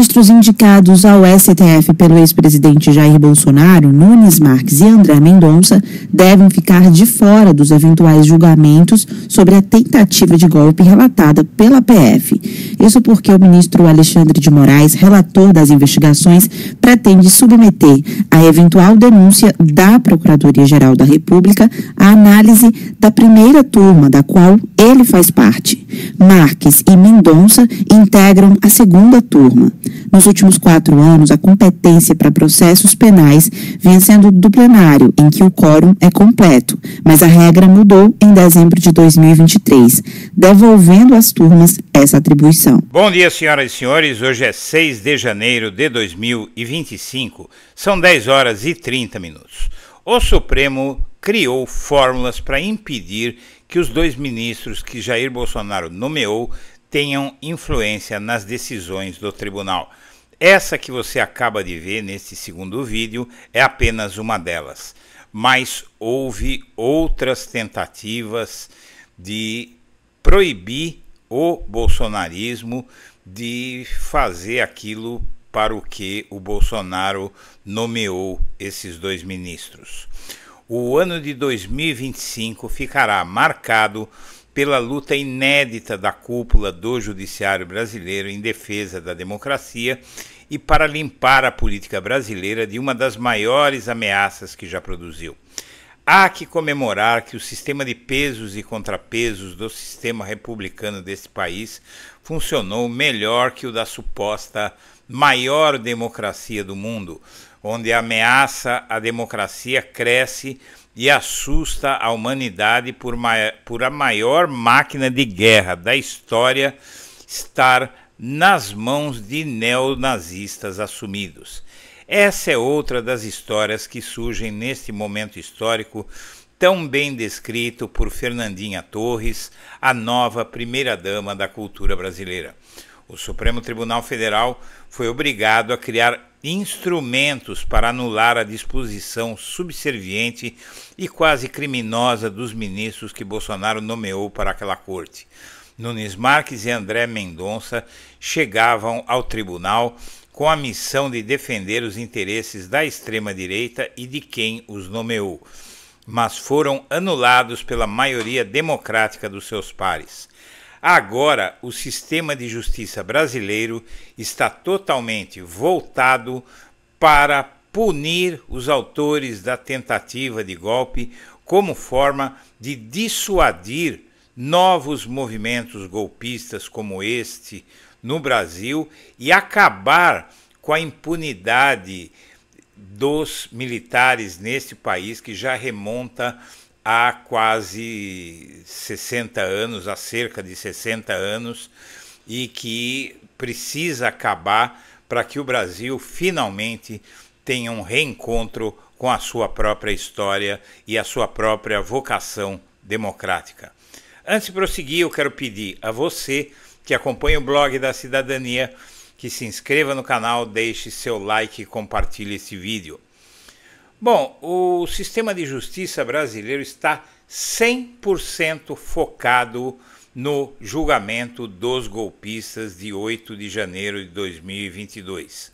ministros indicados ao STF pelo ex-presidente Jair Bolsonaro, Nunes Marques e André Mendonça, devem ficar de fora dos eventuais julgamentos sobre a tentativa de golpe relatada pela PF. Isso porque o ministro Alexandre de Moraes, relator das investigações, pretende submeter a eventual denúncia da Procuradoria-Geral da República à análise da primeira turma, da qual ele faz parte. Marques e Mendonça integram a segunda turma. Nos últimos 4 anos, a competência para processos penais vinha sendo do plenário, em que o quórum é completo, mas a regra mudou em dezembro de 2023, devolvendo às turmas essa atribuição. Bom dia, senhoras e senhores. Hoje é 6 de janeiro de 2025. São 10 horas e 30 minutos. O Supremo criou fórmulas para impedir que os 2 ministros que Jair Bolsonaro nomeou tenham influência nas decisões do tribunal. Essa que você acaba de ver neste segundo vídeo é apenas uma delas, mas houve outras tentativas de proibir o bolsonarismo de fazer aquilo para o que o Bolsonaro nomeou esses 2 ministros. O ano de 2025 ficará marcado pela luta inédita da cúpula do Judiciário brasileiro em defesa da democracia e para limpar a política brasileira de uma das maiores ameaças que já produziu. Há que comemorar que o sistema de pesos e contrapesos do sistema republicano desse país funcionou melhor que o da suposta maior democracia do mundo, onde a ameaça à democracia cresce e assusta a humanidade por a maior máquina de guerra da história estar nas mãos de neonazistas assumidos. Essa é outra das histórias que surgem neste momento histórico tão bem descrito por Fernandinha Torres, a nova primeira-dama da cultura brasileira. O Supremo Tribunal Federal foi obrigado a criar instrumentos para anular a disposição subserviente e quase criminosa dos ministros que Bolsonaro nomeou para aquela corte. Nunes Marques e André Mendonça chegavam ao tribunal com a missão de defender os interesses da extrema-direita e de quem os nomeou, mas foram anulados pela maioria democrática dos seus pares. Agora, o sistema de justiça brasileiro está totalmente voltado para punir os autores da tentativa de golpe como forma de dissuadir novos movimentos golpistas como este no Brasil e acabar com a impunidade dos militares neste país que já remonta há quase 60 anos, há cerca de 60 anos, e que precisa acabar para que o Brasil finalmente tenha um reencontro com a sua própria história e a sua própria vocação democrática. Antes de prosseguir, eu quero pedir a você que acompanha o blog da Cidadania que se inscreva no canal, deixe seu like e compartilhe esse vídeo. Bom, o sistema de justiça brasileiro está 100% focado no julgamento dos golpistas de 8 de janeiro de 2022.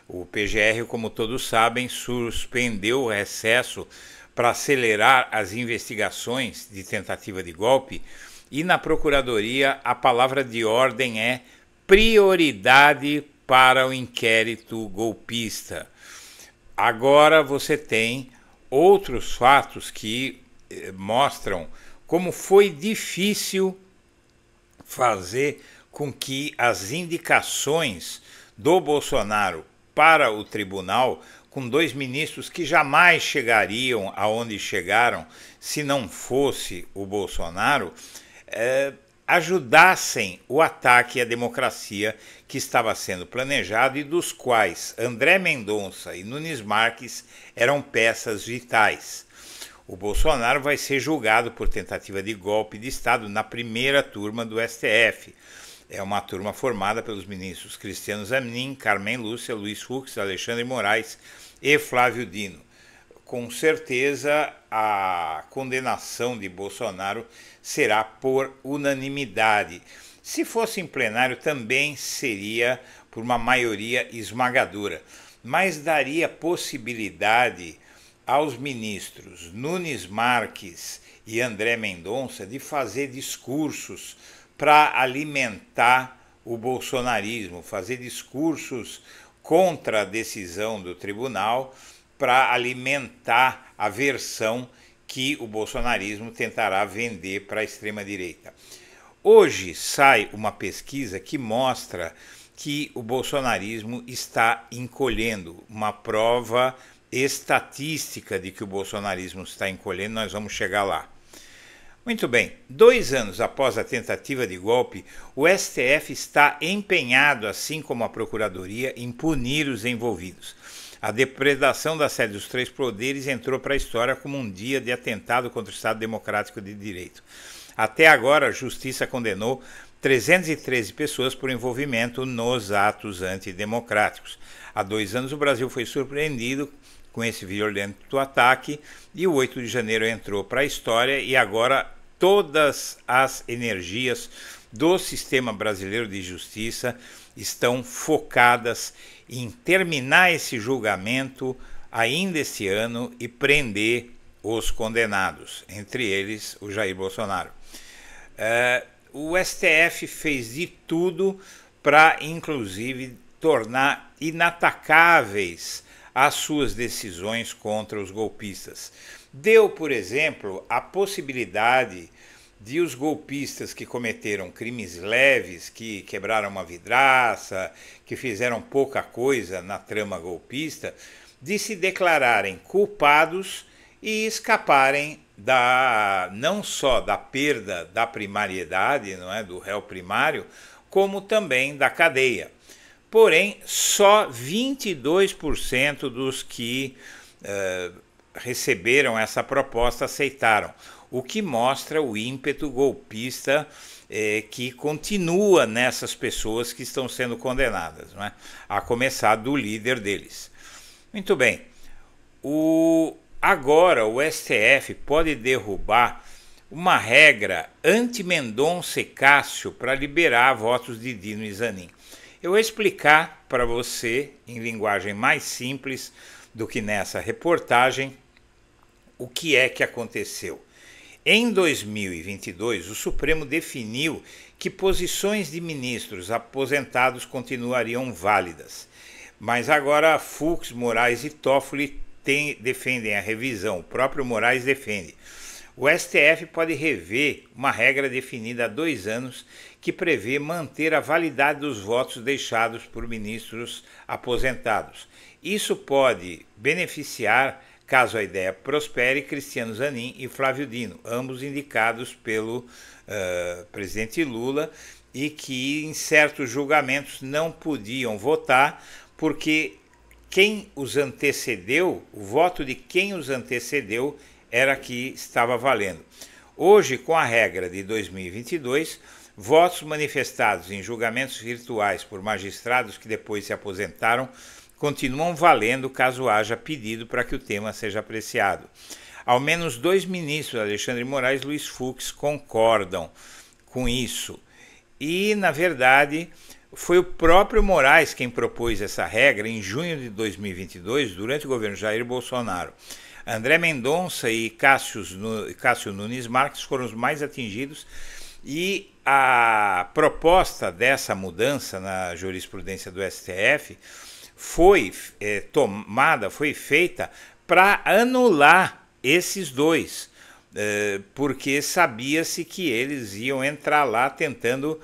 O PGR, como todos sabem, suspendeu o recesso para acelerar as investigações de tentativa de golpe e na Procuradoria a palavra de ordem é prioridade para o inquérito golpista. Agora você tem outros fatos que mostram como foi difícil fazer com que as indicações do Bolsonaro para o tribunal, com 2 ministros que jamais chegariam aonde chegaram se não fosse o Bolsonaro, ajudassem o ataque à democracia que estava sendo planejado e dos quais André Mendonça e Nunes Marques eram peças vitais. O Bolsonaro vai ser julgado por tentativa de golpe de Estado na primeira turma do STF. É uma turma formada pelos ministros Cristiano Zanin, Carmen Lúcia, Luiz Fux, Alexandre Moraes e Flávio Dino. com certeza a condenação de Bolsonaro será por unanimidade. Se fosse em plenário, também seria por uma maioria esmagadora, mas daria possibilidade aos ministros Nunes Marques e André Mendonça de fazer discursos para alimentar o bolsonarismo, fazer discursos contra a decisão do tribunal para alimentar a versão que o bolsonarismo tentará vender para a extrema-direita. Hoje sai uma pesquisa que mostra que o bolsonarismo está encolhendo, uma prova estatística de que o bolsonarismo está encolhendo, nós vamos chegar lá. Muito bem, 2 anos após a tentativa de golpe, o STF está empenhado, assim como a Procuradoria, em punir os envolvidos. A depredação da sede dos 3 poderes entrou para a história como um dia de atentado contra o Estado Democrático de Direito. Até agora, a Justiça condenou 313 pessoas por envolvimento nos atos antidemocráticos. Há 2 anos, o Brasil foi surpreendido com esse violento ataque e o 8 de janeiro entrou para a história e agora todas as energias do sistema brasileiro de justiça estão focadas em terminar esse julgamento ainda este ano e prender os condenados, entre eles o Jair Bolsonaro. O STF fez de tudo para, inclusive, tornar inatacáveis as suas decisões contra os golpistas. Deu, por exemplo, a possibilidade de os golpistas que cometeram crimes leves, que quebraram uma vidraça, que fizeram pouca coisa na trama golpista, de se declararem culpados e escaparem não só da perda da primariedade, não é, do réu primário, como também da cadeia. Porém, só 22% dos que receberam essa proposta aceitaram, o que mostra o ímpeto golpista que continua nessas pessoas que estão sendo condenadas, não é? A começar do líder deles. Muito bem, agora o STF pode derrubar uma regra anti-Mendonça e Cássio para liberar votos de Dino e Zanin. Eu vou explicar para você, em linguagem mais simples do que nessa reportagem, o que é que aconteceu. Em 2022, o Supremo definiu que posições de ministros aposentados continuariam válidas. Mas agora Fux, Moraes e Toffoli defendem a revisão. O próprio Moraes defende. O STF pode rever uma regra definida há 2 anos que prevê manter a validade dos votos deixados por ministros aposentados. Isso pode beneficiar, caso a ideia prospere, Cristiano Zanin e Flávio Dino, ambos indicados pelo presidente Lula e que em certos julgamentos não podiam votar porque quem os antecedeu, o voto de quem os antecedeu era que estava valendo. Hoje, com a regra de 2022, votos manifestados em julgamentos virtuais por magistrados que depois se aposentaram continuam valendo caso haja pedido para que o tema seja apreciado. Ao menos 2 ministros, Alexandre de Moraes e Luiz Fux, concordam com isso. E, na verdade, foi o próprio Moraes quem propôs essa regra em junho de 2022, durante o governo Jair Bolsonaro. André Mendonça e Cássio Nunes Marques foram os mais atingidos e a proposta dessa mudança na jurisprudência do STF foi feita para anular esses 2, porque sabia-se que eles iam entrar lá tentando,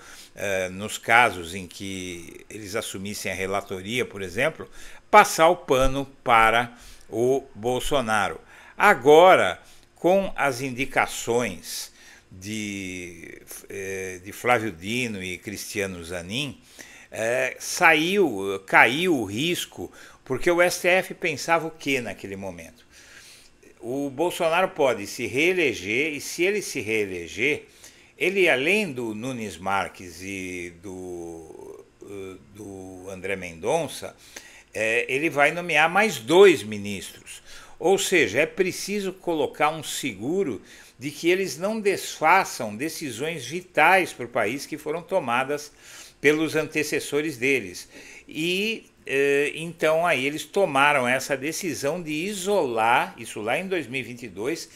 nos casos em que eles assumissem a relatoria, por exemplo, passar o pano para o Bolsonaro. Agora, com as indicações de Flávio Dino e Cristiano Zanin, caiu o risco, porque o STF pensava o que naquele momento? O Bolsonaro pode se reeleger, e se ele se reeleger, ele, além do Nunes Marques e do André Mendonça, ele vai nomear mais 2 ministros. Ou seja, é preciso colocar um seguro de que eles não desfaçam decisões vitais para o país que foram tomadas pelos antecessores deles. E então aí eles tomaram essa decisão de isolar, isso lá em 2022,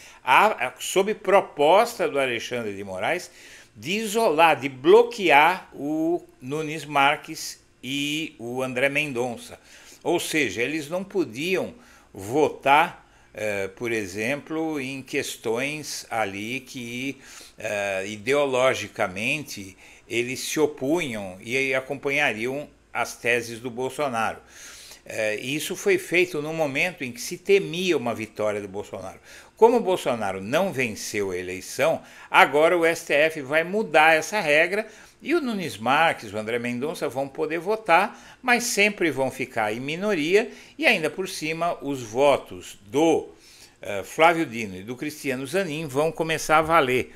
sob proposta do Alexandre de Moraes, de isolar, de bloquear o Nunes Marques e o André Mendonça. Ou seja, eles não podiam votar, por exemplo, em questões ali que ideologicamente eles se opunham e acompanhariam as teses do Bolsonaro. Isso foi feito no momento em que se temia uma vitória do Bolsonaro. Como o Bolsonaro não venceu a eleição, agora o STF vai mudar essa regra e o Nunes Marques, o André Mendonça vão poder votar, mas sempre vão ficar em minoria e ainda por cima os votos do Flávio Dino e do Cristiano Zanin vão começar a valer.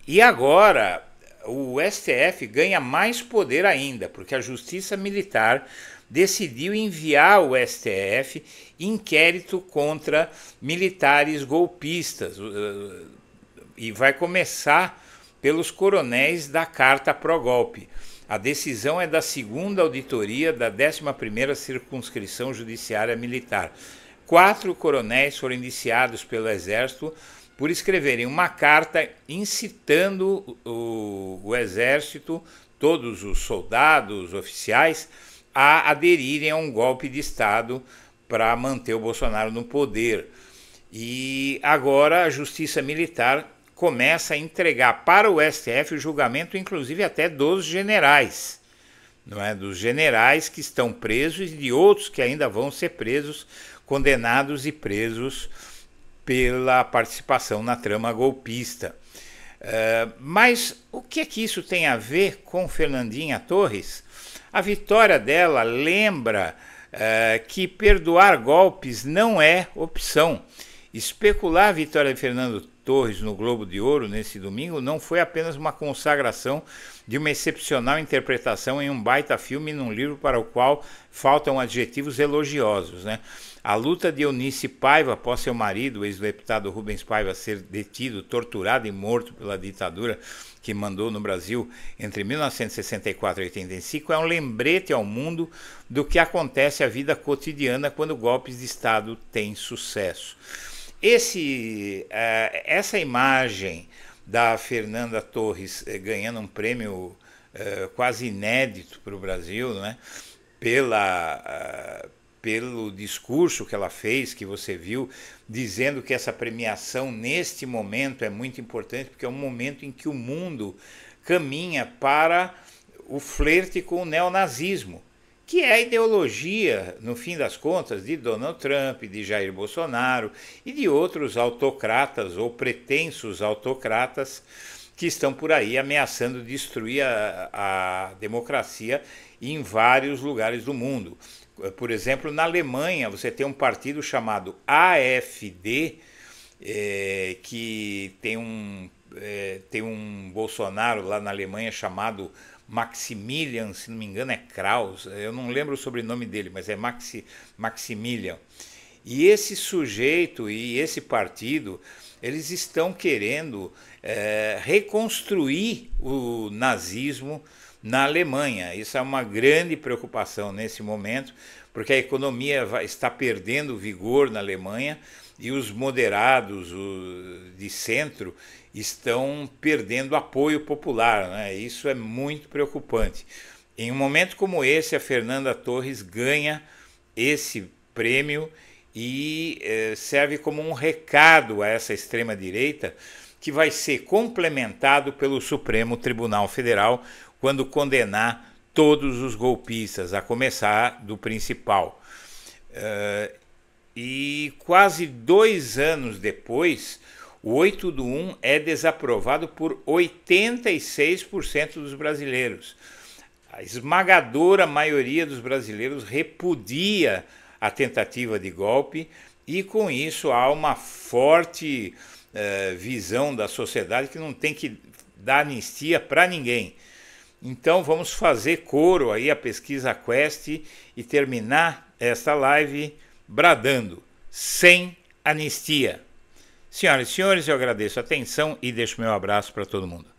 E agora o STF ganha mais poder ainda, porque a Justiça Militar decidiu enviar ao STF inquérito contra militares golpistas e vai começar pelos coronéis da Carta Pró-Golpe. A decisão é da 2ª auditoria da 11ª Circunscrição Judiciária Militar. 4 coronéis foram indiciados pelo Exército por escreverem uma carta incitando o Exército, todos os soldados, oficiais, a aderirem a um golpe de Estado para manter o Bolsonaro no poder. E agora a Justiça Militar começa a entregar para o STF o julgamento, inclusive até dos generais, não é? Dos generais que estão presos e de outros que ainda vão ser presos, condenados e presos pela participação na trama golpista. Mas o que é que isso tem a ver com Fernandinha Torres? A vitória dela lembra que perdoar golpes não é opção. Especular a vitória de Fernando Torres no Globo de Ouro nesse domingo não foi apenas uma consagração de uma excepcional interpretação em um baita filme e num livro para o qual faltam adjetivos elogiosos, né? A luta de Eunice Paiva após seu marido, o ex-deputado Rubens Paiva, ser detido, torturado e morto pela ditadura que mandou no Brasil entre 1964 e 1985 é um lembrete ao mundo do que acontece à vida cotidiana quando golpes de Estado têm sucesso. Essa imagem da Fernanda Torres ganhando um prêmio quase inédito para o Brasil, né, pelo discurso que ela fez, que você viu, dizendo que essa premiação neste momento é muito importante, porque é um momento em que o mundo caminha para o flerte com o neonazismo, que é a ideologia, no fim das contas, de Donald Trump, de Jair Bolsonaro e de outros autocratas ou pretensos autocratas que estão por aí ameaçando destruir a democracia em vários lugares do mundo. Por exemplo, na Alemanha você tem um partido chamado AfD, que tem um Bolsonaro lá na Alemanha chamado Maximilian, se não me engano é Kraus, eu não lembro o sobrenome dele, mas é Maximilian. E esse sujeito e esse partido, eles estão querendo reconstruir o nazismo na Alemanha. Isso é uma grande preocupação nesse momento, porque a economia está perdendo vigor na Alemanha e os moderados de centro estão perdendo apoio popular, né? Isso é muito preocupante. Em um momento como esse, a Fernanda Torres ganha esse prêmio e serve como um recado a essa extrema-direita que vai ser complementado pelo Supremo Tribunal Federal quando condenar todos os golpistas, a começar do principal. E quase 2 anos depois, o 8 do 1 é desaprovado por 86% dos brasileiros. A esmagadora maioria dos brasileiros repudia a tentativa de golpe e, com isso, há uma forte visão da sociedade que não tem que dar anistia para ninguém. Então vamos fazer coro aí à pesquisa Quest e terminar esta live bradando: sem anistia. Senhoras e senhores, eu agradeço a atenção e deixo meu abraço para todo mundo.